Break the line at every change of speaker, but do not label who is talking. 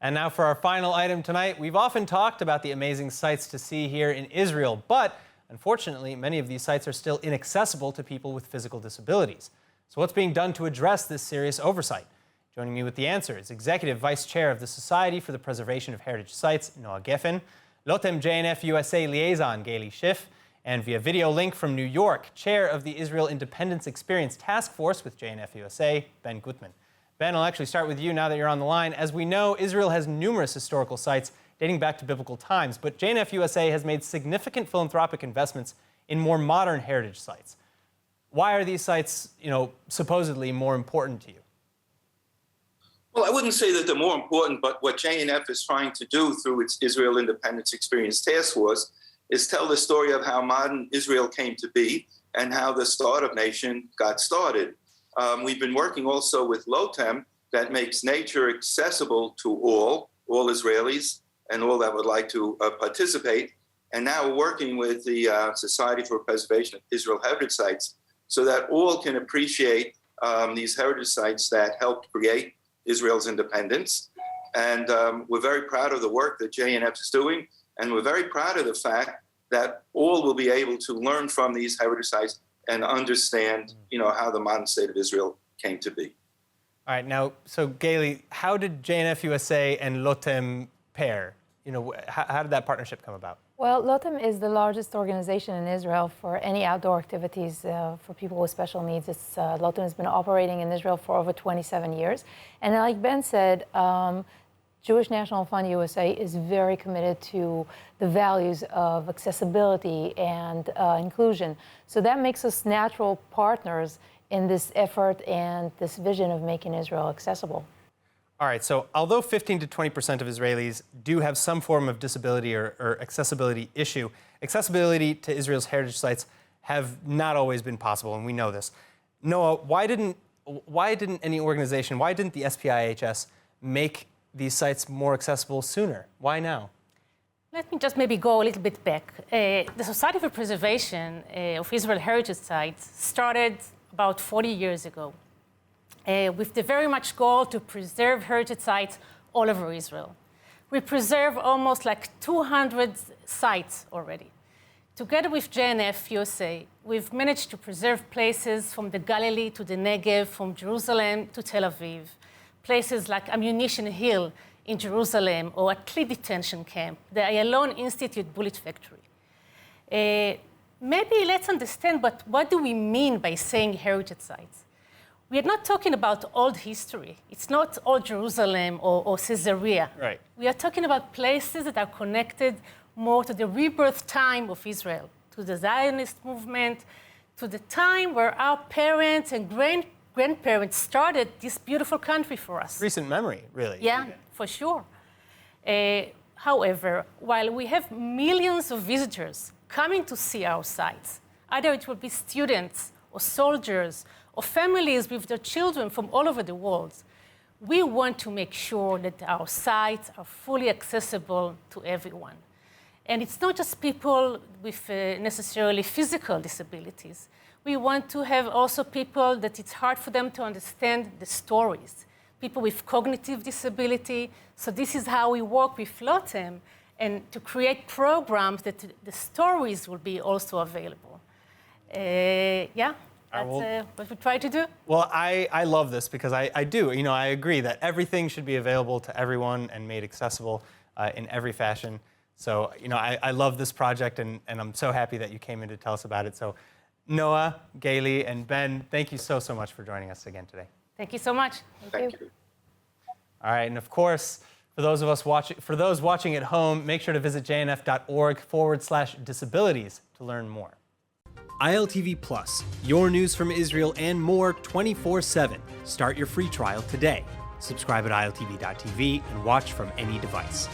And now for our final item tonight. We've often talked about the amazing sights to see here in Israel, but unfortunately, many of these sites are still inaccessible to people with physical disabilities. So what's being done to address this serious oversight? Joining me with the answer is Executive Vice Chair of the Society for the Preservation of Heritage Sites, Noah Gefen, Lotem JNF-USA Liaison, Gaylee Schiff, and via video link from New York, Chair of the Israel Independence Experience Task Force with JNF-USA, Ben Gutman. Ben, I'll actually start with you now that you're on the line. As we know, Israel has numerous historical sites dating back to biblical times, but JNF-USA has made significant philanthropic investments in more modern heritage sites. Why are these sites, supposedly more important to you?
Well, I wouldn't say that they're more important, but what JNF is trying to do through its Israel Independence Experience Task Force is tell the story of how modern Israel came to be and how the startup nation got started. We've been working also with Lotem that makes nature accessible to all Israelis and all that would like to participate. And now we're working with the Society for Preservation of Israel Heritage Sites so that all can appreciate these heritage sites that helped create Israel's independence. And we're very proud of the work that JNF is doing. And we're very proud of the fact that all will be able to learn from these heritage sites and understand, how the modern state of Israel came to be.
All right, now, so Gaylee, how did JNF-USA and Lotem pair? How did that partnership come about?
Well, Lotem is the largest organization in Israel for any outdoor activities for people with special needs. Lotem has been operating in Israel for over 27 years. And like Ben said, Jewish National Fund USA is very committed to the values of accessibility and inclusion. So that makes us natural partners in this effort and this vision of making Israel accessible.
All right, so although 15 to 20% of Israelis do have some form of disability or accessibility issue, accessibility to Israel's heritage sites have not always been possible, and we know this. Noah, why didn't any organization, why didn't the SPIHS make these sites more accessible sooner? Why now?
Let me just maybe go a little bit back. The Society for Preservation of Israel Heritage Sites started about 40 years ago with the very much goal to preserve heritage sites all over Israel. We preserve almost like 200 sites already. Together with JNF-USA, we've managed to preserve places from the Galilee to the Negev, from Jerusalem to Tel Aviv, places like Ammunition Hill in Jerusalem or a Kli detention camp, the ILTV Institute Bullet Factory. Maybe let's understand, but what do we mean by saying heritage sites? We are not talking about old history. It's not old Jerusalem or Caesarea.
Right.
We are talking about places that are connected more to the rebirth time of Israel, to the Zionist movement, to the time where our parents and grandparents started this beautiful country for us.
Recent memory, really.
Yeah, for sure. However, while we have millions of visitors coming to see our sites, either it will be students or soldiers or families with their children from all over the world, we want to make sure that our sites are fully accessible to everyone. And it's not just people with necessarily physical disabilities. We want to have also people that it's hard for them to understand the stories, people with cognitive disability. So this is how we work with Lotem and to create programs that the stories will be also available. That's what we try to do.
Well, I love this because I do. I agree that everything should be available to everyone and made accessible in every fashion. So, I love this project, and I'm so happy that you came in to tell us about it. So, Noah, Gaylee, and Ben, thank you so much for joining us again today.
Thank you so much.
Thank you.
All right, and of course, for those watching at home, make sure to visit jnf.org/disabilities to learn more. ILTV Plus, your news from Israel and more 24/7. Start your free trial today. Subscribe at iltv.tv and watch from any device.